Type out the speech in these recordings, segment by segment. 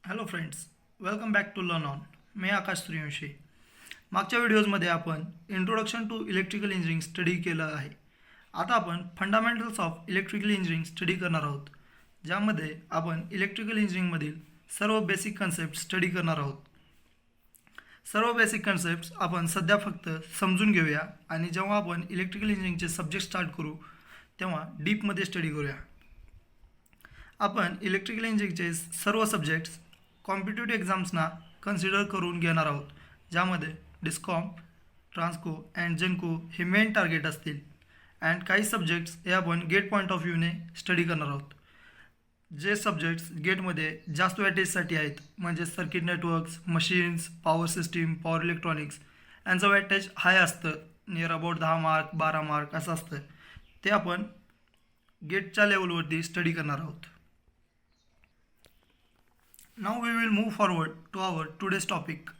Hello friends, welcome back to learn on. मी आकाश सूर्यवंशी. मागच्या व्हिडिओजमध्ये आपण introduction to electrical engineering study केलं आहे. आता आपण fundamentals of electrical engineering study करणार आहोत, ज्यामध्ये आपण इलेक्ट्रिकल इंजिनिअरिंगमधील सर्व बेसिक कन्सेप्ट स्टडी करणार आहोत. सर्व बेसिक कन्सेप्ट्स आपण सध्या फक्त समजून घेऊया आणि जेव्हा आपण इलेक्ट्रिकल इंजिनिअरिंगचे सब्जेक्ट स्टार्ट करू तेव्हा डीपमध्ये स्टडी करूया. आपण इलेक्ट्रिकल इंजिनिअरिंगचे सर्व सब्जेक्ट्स कॉम्पिटिटिव्ह एक्झाम्सना कन्सिडर करून घेणार आहोत, ज्यामध्ये डिस्कॉम, ट्रान्सको अँड जेनको हे मेन टार्गेट असतील. अँड काही सब्जेक्ट्स हे आपण गेट पॉईंट ऑफ व्ह्यूने स्टडी करणार आहोत. जे सब्जेक्ट्स गेटमध्ये जास्त वॅटेजसाठी आहेत, म्हणजे circuit networks, machines, power system, power electronics, यांचं वॅटेज हाय असतं, नियर अबाउट 10 मार्क 12 मार्क असं असतं. ते आपण गेटच्या लेवलवरती स्टडी करणार आहोत. Now we will move forward to our today's topic.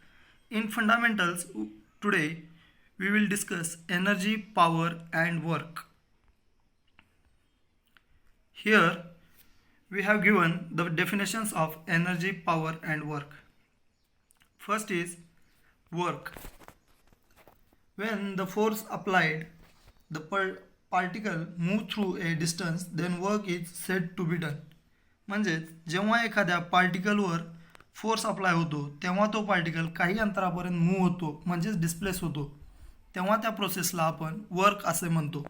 In fundamentals, today we will discuss energy, power and work. Here we have given the definitions of energy, power and work. First is work. When the force applied, the particle move through a distance, then work is said to be done. म्हणजेच जेव्हा एखाद्या पार्टिकलवर force apply होतो तेव्हा तो particle काही अंतरापर्यंत move होतो, म्हणजेच डिस्प्लेस होतो, तेव्हा त्या प्रोसेसला आपण वर्क असे म्हणतो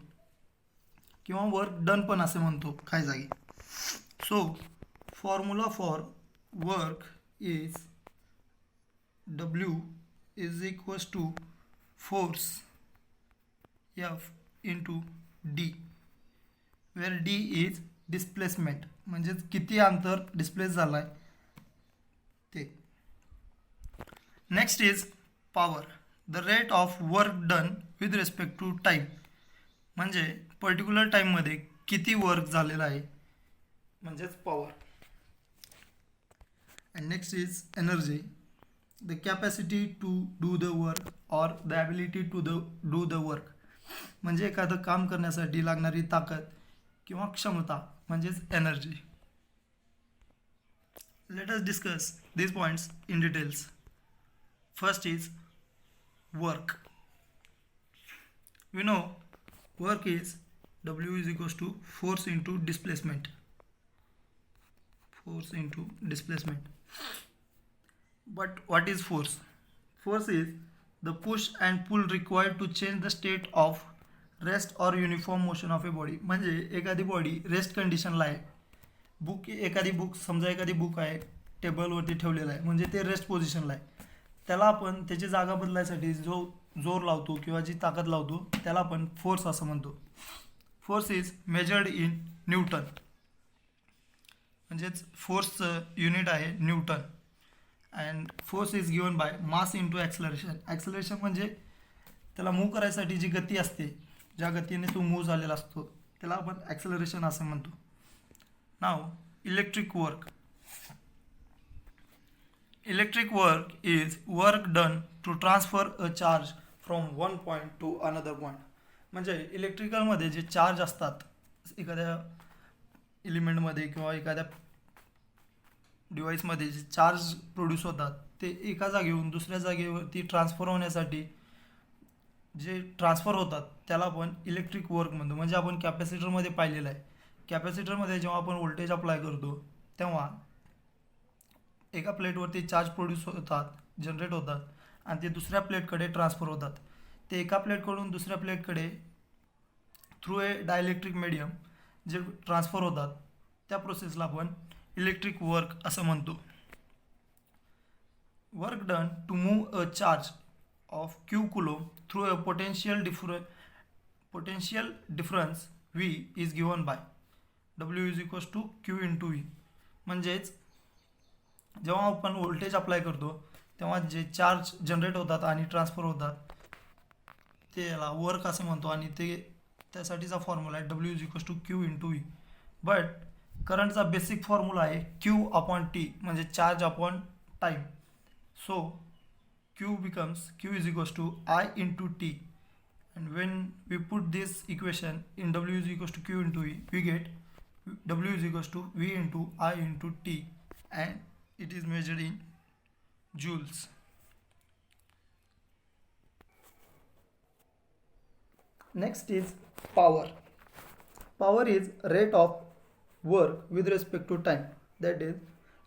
किंवा वर्क डन पण असे म्हणतो काही जागी. So formula for work is W is equals to force F into D, where D is displacement, म्हणजेच किती अंतर डिस्प्लेस झालं आहे ते. Next is power, the rate of work done with respect to time, म्हणजे पर्टिक्युलर टाईममध्ये किती work झालेलं आहे, म्हणजेच power. And next is energy, the capacity to do the work or the ability to do the work, म्हणजे एखादं काम करण्यासाठी लागणारी ताकद किंवा क्षमता, म्हणजेच energy. Let us discuss these points in details. First is work. We know work is W is equals to force into displacement. Force into displacement. But what is force? Force is the push and pull required to change the state of rest or uniform motion of a body. म्हणजे एखादी body rest कंडिशनला आहे, एखादी book समजा एखादी book आहे टेबलवरती ठेवलेला आहे, म्हणजे ते रेस्ट पोझिशनला आहे, त्याला आपण त्याची जागा बदलायसाठी जो जोर लावतो किंवा जी ताकद लावतो त्याला आपण फोर्स असं म्हणतो. Force is measured in newton, म्हणजेच फोर्सचं युनिट आहे Newton. And force is given by mass into acceleration. Acceleration म्हणजे त्याला मूव्ह करायसाठी जी गती असते, ज्या गतीने तो मूव्ह झालेला असतो त्याला आपण ॲक्सलरेशन असं म्हणतो. नाव electric work. Electric work is work done to transfer a charge from one point to another point. म्हणजे इलेक्ट्रिकलमध्ये जे चार्ज असतात एखाद्या एलिमेंटमध्ये किंवा एखाद्या डिव्हाइसमध्ये जे चार्ज प्रोड्यूस होतात ते एका जागेहून दुसऱ्या जागेवरती ट्रान्सफर होण्यासाठी जे ट्रान्सफर होतात त्याला आपण इलेक्ट्रिक वर्क म्हणतो. म्हणजे आपण कॅपॅसिटरमध्ये पाहिलेलं आहे, कॅपॅसिटरमध्ये जेव्हा आपण व्होल्टेज अप्लाय करतो तेव्हा एका प्लेटवरती चार्ज प्रोड्यूस होतात, जनरेट होतात आणि ते दुसऱ्या प्लेटकडे ट्रान्सफर होतात. ते एका प्लेटकडून दुसऱ्या प्लेटकडे थ्रू ए डायइलेक्ट्रिक मीडियम जे ट्रान्सफर होतात त्या प्रोसेसला आपण इलेक्ट्रिक वर्क असं म्हणतो. Work done to move a charge of Q coulomb through a potential difference V is given by W is equals to Q into V. म्हणजेच जेव्हा आपण व्होल्टेज अप्लाय करतो तेव्हा जे चार्ज जनरेट होतात आणि ट्रान्सफर होतात ते याला वर्क असं म्हणतो आणि ते त्यासाठीचा फॉर्म्युला आहे W is equals to Q into V. But करंटचा बेसिक फॉर्म्युला आहे क्यू अपॉन टी, म्हणजे charge upon time. So Q is equals to I into T, and when we put this equation in W is equals to Q into V, we get W is equals to V into I into T. And it is measured in joules. Next is power. Power is rate of work with respect to time, that is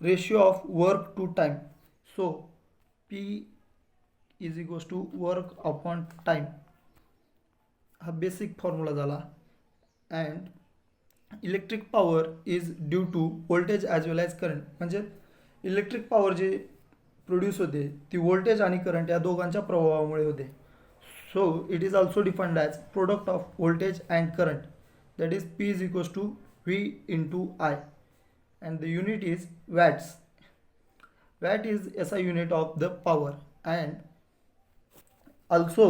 ratio of work to time. So P is equals to work upon time, हा basic formula झाला. And electric power is due to voltage as well as current, म्हणजे electric power जे produce होते ती voltage आणि current या दोघांच्या प्रभावामुळे होते. So it is also defined as product of voltage and current, that is P is equals to V into I, and the unit is watts. Watt is SI unit of the power, and also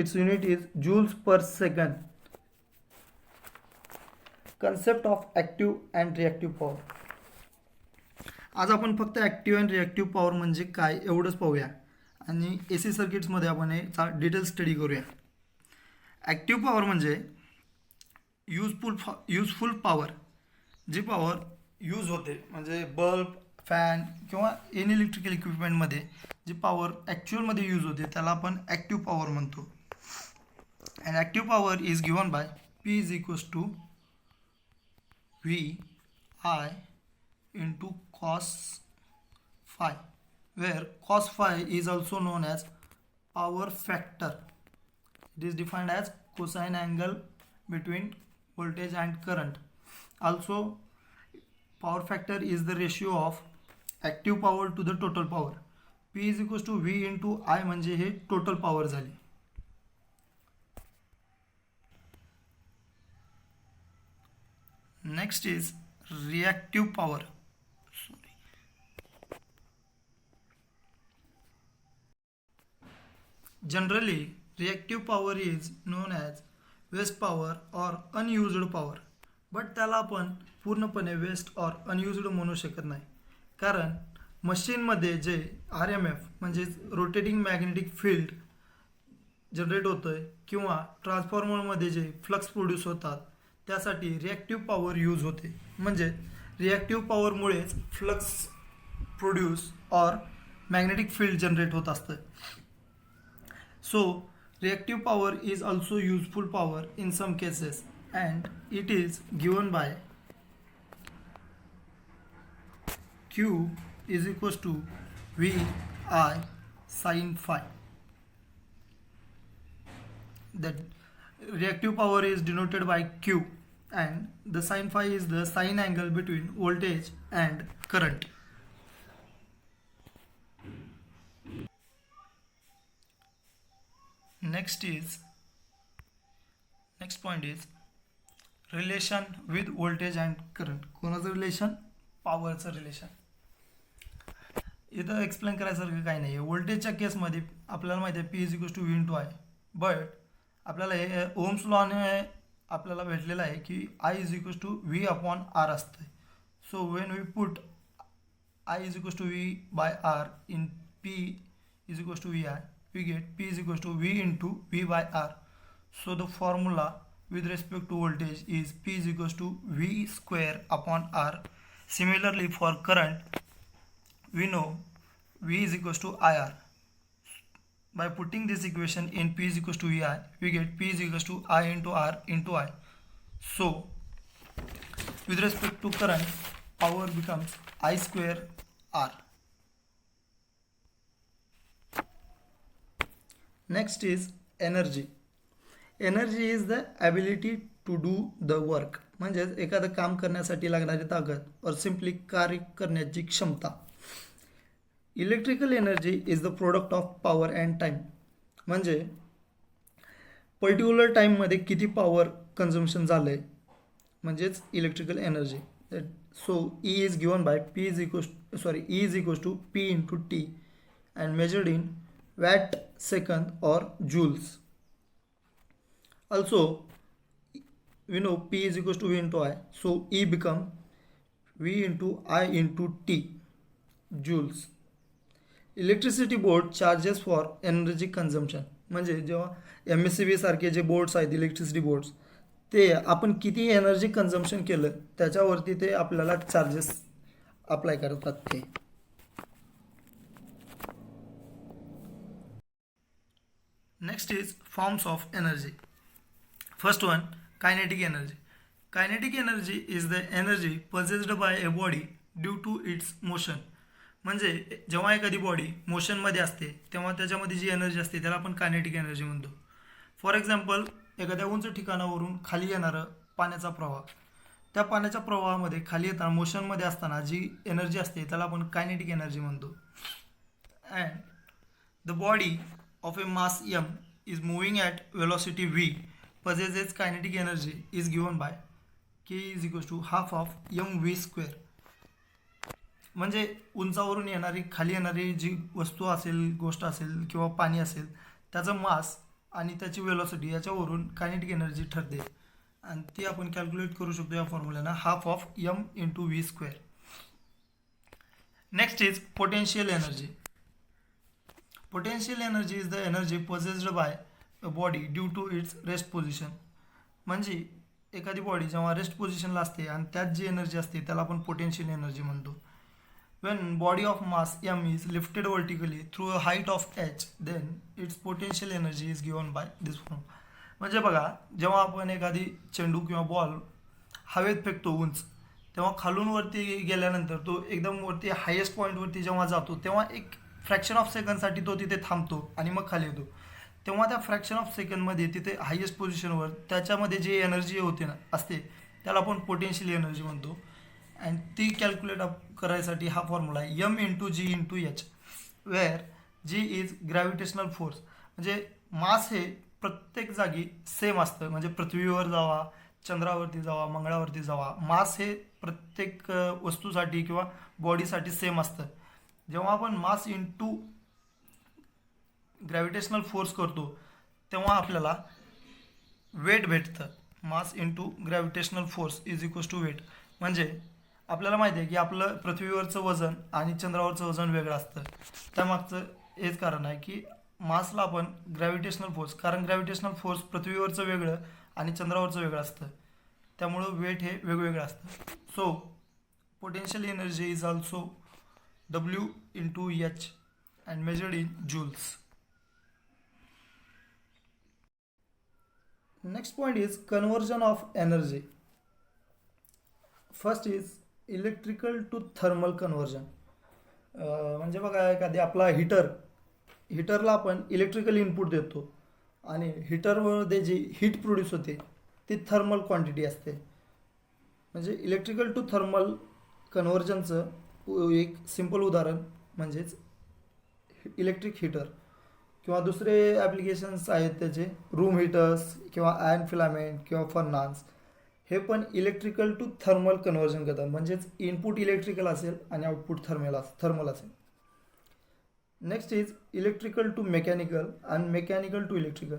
its unit is joules per second. Concept of active and reactive power. आज आपण फक्त active and reactive power म्हणजे काय एवढंच पाहूया आणि AC सर्किट्समध्ये आपण याचा डिटेल स्टडी करूया. ॲक्टिव्ह पॉवर म्हणजे युजफुल पॉवर, जी पॉवर यूज होते म्हणजे बल्ब, फॅन किंवा एनी इलेक्ट्रिकल इक्विपमेंटमध्ये जी पॉवर ॲक्च्युअलमध्ये यूज होते त्याला आपण ॲक्टिव्ह पॉवर म्हणतो. And active power is given by P is equals to VI into cos phi, where cos phi is also known as power factor. It is defined as cosine angle between voltage and current. Also power factor is the ratio of active power to the total power. P is equals to V into I म्हणजे हे total power झाली. Next is reactive power. Generally, reactive power is known as waste power or unused power. But त्याला आपण पूर्णपणे waste और अनयुज्ड म्हणू शकत नाही, कारण मशीनमध्ये जे RMF म्हणजेच रोटेटिंग मॅग्नेटिक फील्ड जनरेट होतं आहे किंवा ट्रान्सफॉर्मरमध्ये जे फ्लक्स प्रोड्यूस होतात त्यासाठी रिॲक्टिव्ह पॉवर यूज होते. म्हणजे रिॲक्टिव्ह पॉवरमुळेच फ्लक्स प्रोड्यूस और मॅग्नेटिक फील्ड जनरेट होत असतं. So reactive power is also useful power in some cases, and it is given by Q is equals to V I sin phi. That reactive power is denoted by Q, and the sin phi is the sine angle between voltage and current. Next point is relation with voltage and current. कोणाचं relation? पॉवरचं relation. इथं explain करायसारखं काही नाही आहे. व्होल्टेजच्या केसमध्ये आपल्याला माहिती आहे P is equals to V into I, but आपल्याला हे ओम्स लॉने आपल्याला भेटलेलं आहे की I is equals to V upon R असतं. So when we put I is equals to V by R in P is equals to VI, we get P is equals to V into V by R. So the formula with respect to voltage is P is equals to V square upon R. Similarly for current, we know V is equals to IR. By putting this equation in P is equals to VI, we get P is equals to I into R into I. So with respect to current, power becomes I square R. Next is energy. Energy is the ability to do the work, म्हणजेच एखादं काम करण्यासाठी लागणारी ताकद और simply कार्य करण्याची क्षमता. Electrical energy is the product of power and time, म्हणजे पर्टिक्युलर टाईममध्ये किती पॉवर कन्झम्पशन झालं आहे म्हणजेच electrical energy. So E is given by E is equals to P into T and measured in watt second or joules. Also we know P is equals to V into I, so E become V into I into T joules. Electricity board charges for energy consumption, म्हणजे जेव्हा MSCB सारखे जे boards आहेत electricity boards ते आपण किती energy consumption केलं त्याच्यावरती ते आपल्याला चार्जेस अप्लाय करतात. ते Next is forms of energy. First one, kinetic energy. Kinetic energy is the energy possessed by a body due to its motion. म्हणजे जेव्हा एखादी बॉडी मोशनमध्ये असते तेव्हा त्याच्यामध्ये जी एनर्जी असते त्याला आपण कायनेटिक एनर्जी म्हणतो. फॉर एक्झाम्पल, एखाद्या उंच ठिकाणावरून खाली येणारं पाण्याचा प्रवाह, त्या पाण्याच्या प्रवाहामध्ये खाली येताना मोशनमध्ये असताना जी एनर्जी असते त्याला आपण कायनेटिक एनर्जी म्हणतो. And the body of a mass m is moving at velocity v possesses kinetic energy is given by k is equals to half of mv square. म्हणजे उंचावरून येणारी खाली येणारी जी वस्तू असेल, गोष्ट असेल किंवा पाणी असेल, त्याचं मास आणि त्याची वेलॉसिटी याच्यावरून कायनेटिक एनर्जी ठरते आणि ती आपण कॅल्क्युलेट करू शकतो या फॉर्म्युल्यानं, half of m into V square. Next is potential energy. Potential energy is the energy possessed by a body due to its rest position. म्हणजे एखादी बॉडी जेव्हा रेस्ट पोझिशनला असते आणि त्यात जी एनर्जी असते त्याला आपण पोटेन्शियल एनर्जी म्हणतो. When body of mass m is lifted vertically through a height of h, then its potential energy is given by this form. म्हणजे बघा, जेव्हा आपण एखादी चेंडू किंवा बॉल हवेत फेकतो उंच, तेव्हा खालून वरती गेल्यानंतर तो एकदम वरती हायेस्ट पॉईंटवरती जेव्हा जातो तेव्हा एक फ्रॅक्शन ऑफ सेकंडसाठी तो तिथे थांबतो आणि मग खाली येतो. तेव्हा त्या फ्रॅक्शन ऑफ सेकंडमध्ये तिथे हायेस्ट पोझिशनवर त्याच्यामध्ये जी एनर्जी होते ना असते त्याला आपण पोटेन्शियल एनर्जी म्हणतो. अँड ती कॅल्क्युलेट करायसाठी हा फॉर्म्युला आहे M into G into H, wear G is gravitational force. म्हणजे मास हे प्रत्येक जागी सेम असतं, म्हणजे पृथ्वीवर जावा, चंद्रावरती जावा, मंगळावरती जावा, मास हे प्रत्येक वस्तूसाठी किंवा बॉडीसाठी सेम असतं. जेव्हा आपण मास इंटू ग्रॅव्हिटेशनल फोर्स करतो तेव्हा आपल्याला वेट भेटतं. Mass into gravitational force is equals to weight. म्हणजे आपल्याला माहिती आहे की आपलं पृथ्वीवरचं वजन आणि चंद्रावरचं वजन वेगळं असतं. त्यामागचं हेच कारण आहे की मासला आपण ग्रॅव्हिटेशनल फोर्स, कारण ग्रॅव्हिटेशनल फोर्स पृथ्वीवरचं वेगळं आणि चंद्रावरचं वेगळं असतं, त्यामुळं वेट हे वेगवेगळं असतं. So potential energy is also W into H and measured in joules. Next point is conversion of energy. First is electrical to thermal conversion. म्हणजे बघा, एखादी आपला हिटरला आपण इलेक्ट्रिकल इनपुट देतो आणि हिटरमध्ये जी हीट प्रोड्यूस होते ती थर्मल क्वांटिटी असते. म्हणजे इलेक्ट्रिकल टू थर्मल कन्व्हर्जनचं एक सिंपल उदाहरण म्हणजेच इलेक्ट्रिक हीटर किंवा दुसरे ॲप्लिकेशन्स आहेत त्याचे, रूम हीटर्स किंवा आयर्न फिलामेंट किंवा फर्नास, हे पण इलेक्ट्रिकल टू थर्मल कन्व्हर्जन करतात. म्हणजेच इनपुट इलेक्ट्रिकल असेल आणि आउटपुट थर्मल असेल. Next is electrical to mechanical आणि mechanical to electrical.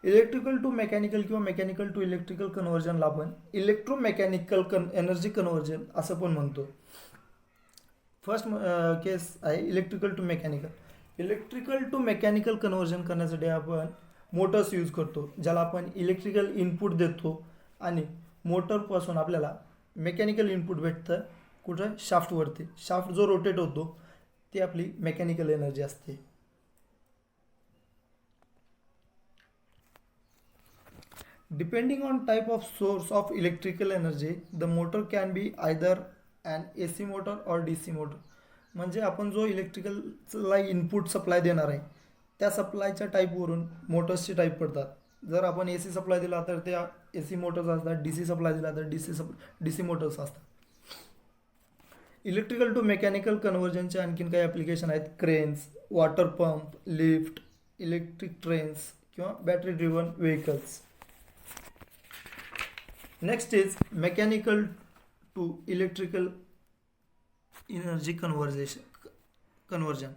Electrical to mechanical किंवा मेकॅनिकल टू इलेक्ट्रिकल कन्व्हर्जनला आपण इलेक्ट्रोमेकॅनिकल एनर्जी कन्व्हर्जन असं पण म्हणतो. फर्स्ट केस आहे electrical to mechanical. Electrical to mechanical conversion करण्यासाठी आपण मोटर्स यूज करतो, ज्याला आपण इलेक्ट्रिकल इनपुट देतो आणि मोटरपासून आपल्याला मेकॅनिकल इनपुट भेटतं. कुठं? शाफ्टवरती. शाफ्ट जो रोटेट होतो ती आपली मेकॅनिकल एनर्जी असते. Depending on type of source of electrical energy, the motor can be either and AC motor और DC मोटर. म्हणजे आपण जो इलेक्ट्रिकलला इनपुट सप्लाय देणार आहे त्या सप्लायच्या टाईपवरून मोटर्सची टाईप पडतात. जर आपण AC सप्लाय दिला तर त्या AC मोटर्स असतात, DC सप्लाय दिला तर DC मोटर्स असतात. इलेक्ट्रिकल टू मेकॅनिकल कन्व्हर्जनचे आणखीन काही ॲप्लिकेशन आहेत, cranes, water pump, lift, electric trains किंवा battery driven vehicles. Next is mechanical to electrical energy conversion.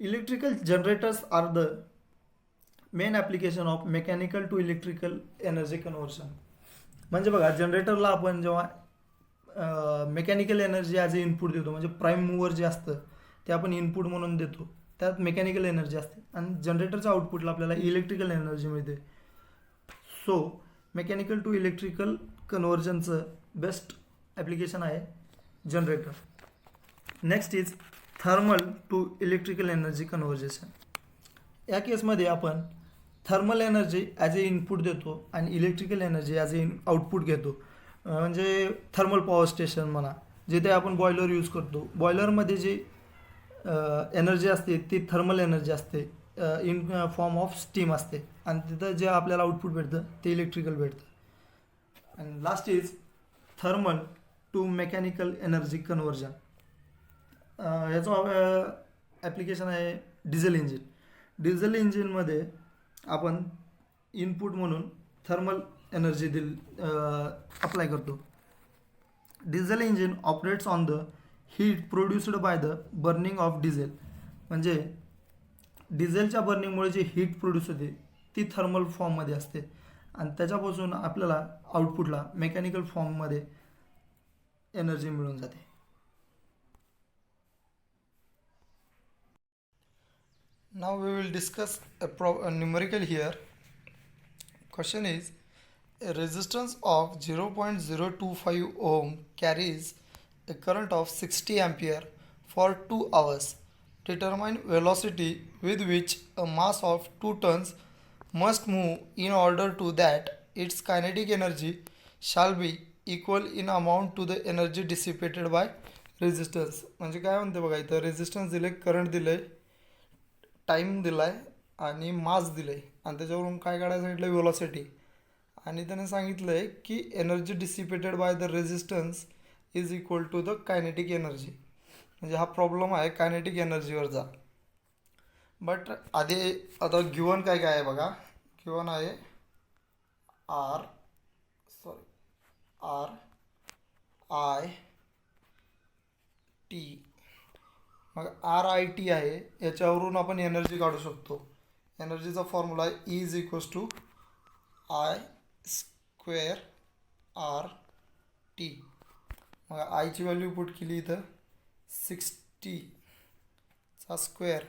Electrical generators are the main application of mechanical to electrical energy conversion. म्हणजे बघा, जनरेटरला आपण जेव्हा mechanical energy as a input देतो, म्हणजे prime mover जे असतं ते आपण इनपुट म्हणून देतो, त्यात मेकॅनिकल एनर्जी असते आणि जनरेटरच्या आउटपुटला आपल्याला इलेक्ट्रिकल एनर्जी मिळते. सो मेकॅनिकल टू इलेक्ट्रिकल कन्व्हर्जनचं बेस्ट ॲप्लिकेशन आहे generator. Next is thermal to electrical energy conversion. या केसमध्ये आपण thermal energy as a input देतो आणि electrical energy as a output घेतो. म्हणजे थर्मल पॉवर स्टेशन म्हणा, जिथे आपण बॉयलर यूज करतो. बॉयलरमध्ये जी एनर्जी असते ती थर्मल एनर्जी असते, इन फॉर्म ऑफ स्टीम असते, आणि तिथं जे आपल्याला आउटपुट भेटतं ते इलेक्ट्रिकल भेटतं. आणि last is thermal to mechanical energy conversion. ह्याचं ॲप्लिकेशन आहे डिझेल इंजिन. डिझेल इंजिनमध्ये आपण इनपुट म्हणून थर्मल एनर्जी अप्लाय करतो. Diesel engine operates on the heat produced by the burning of diesel. म्हणजे डिझेलच्या बर्निंगमुळे जी हीट प्रोड्यूस होते ती थर्मल फॉर्ममध्ये असते, आणि त्याच्यापासून आपल्याला आउटपुटला मेकॅनिकल फॉर्ममध्ये एनर्जी मिळून जाते. Now we will discuss a numerical here. Question is, a resistance of 0.025 ohm carries a current of 60 ampere for 2 hours. Determine velocity with which a mass of 2 tons must move in order to that its kinetic energy shall be equal in amount to the energy dissipated by resistance. म्हणजे काय म्हणते बघा, इथं resistance दिले, current दिले, time दिला आहे आणि मास दिलं आहे, आणि त्याच्यावरून काय काढायला सांगितलं, व्हेलॉसिटी. आणि त्याने सांगितलं आहे की energy dissipated by the resistance is equal to the kinetic energy. म्हणजे हा प्रॉब्लेम आहे कायनेटिक एनर्जीवरचा. बट आधी आता गिवन काय काय आहे बघा. गिवन आहे आर आय टी. मग आर आय टी आहे, याच्यावरून आपण एनर्जी काढू शकतो. एनर्जीचा फॉर्म्युला आहे E is equals to I square R T. मग आयची व्हॅल्यू पुट केली इथं 60चा स्क्वेअर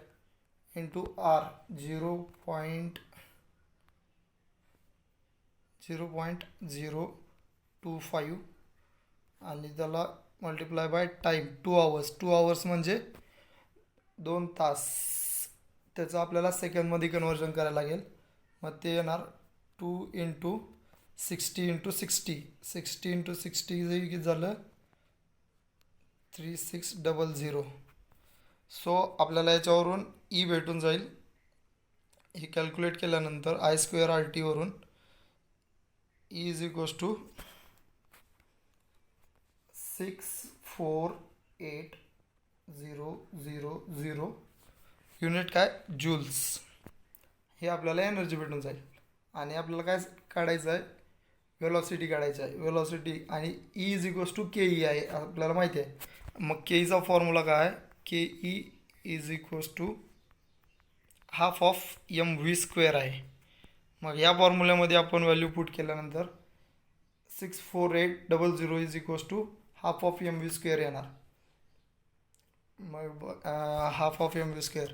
इंटू आर 0.025 आणि त्याला multiply by time 2 hours. 2 hours म्हणजे 2 तास. त्याचं आपल्याला सेकंडमध्ये कन्वर्जन करायला लागेल. मग ते येणार 2 इंटू 60 इंटू 60. 60 इंटू 60 किती झालं, 3600. सो आपल्याला याच्यावरून ई भेटून जाईल. हे कॅल्क्युलेट केल्यानंतर आय स्क्वेअर आर टीवरून E is equals to 648,000 unit काय, जूल्स. हे आपल्याला एनर्जी भेटून जाईल. आणि आपल्याला काय काढायचं आहे, वेलॉसिटी काढायचं आहे. वेलॉसिटी आणि E is equals to K E आहे आपल्याला माहिती आहे. मग के ईचा फॉर्म्युला काय, K E is equals to half of M V square आहे. मग या फॉर्म्युल्यामध्ये आपण व्हॅल्यू पुट केल्यानंतर 648,000 is equals to half of M V square येणार. मग half of M V square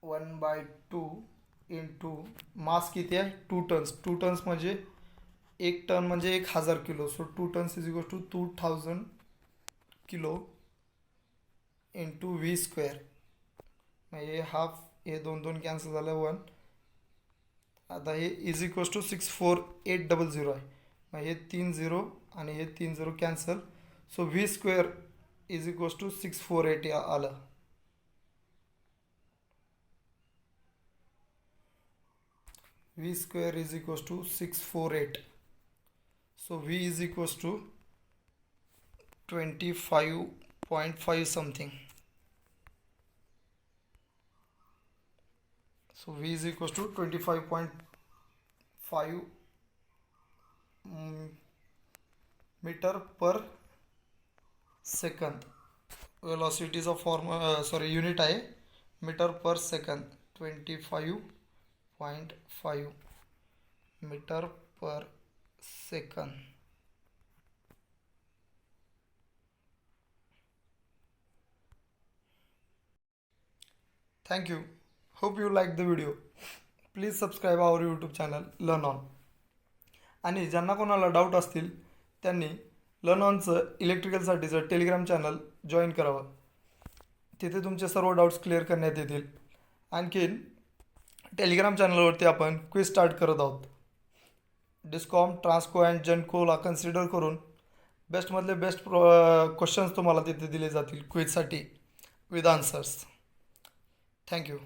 1/2 into mass किती आहे, 2 टन्स. 2 टन्स म्हणजे 1 टन म्हणजे 1000 kilo. So 2 tons is equal to 2000 kilo into V square. मग हे हाफ, हे 2 कॅन्सल झालं, 1. आता हे इज इक्वल्स टू 648,000 आहे. मग हे 3 0 आणि हे 3 0 cancel. So V square is equals to 648 आलं. V square is equals to 648. So V is equals to 25.5 something. So V is equals to 25.5 meter per second. Velocity is a unit आहे, metre per second. 25.5 metre per second. Thank you. Hope you like the video. Please subscribe our YouTube channel Learn On. आणि ज्यांना कोणाला doubt असतील त्यांनी learn ऑनचं इलेक्ट्रिकलसाठीचं Telegram channel join करावं. तिथे तुमचे सर्व डाऊट्स क्लिअर करण्यात येतील. आणखीन टेलिग्राम चॅनलवरती आपण क्विज स्टार्ट करत आहोत. डिस्कॉम, ट्रान्सको अँड जेनकोला कन्सिडर करून बेस्टमधले बेस्ट क्वेश्चन्स तुम्हाला तिथे दिले जातील क्विजसाठी विथ आन्सर्स. थँक्यू.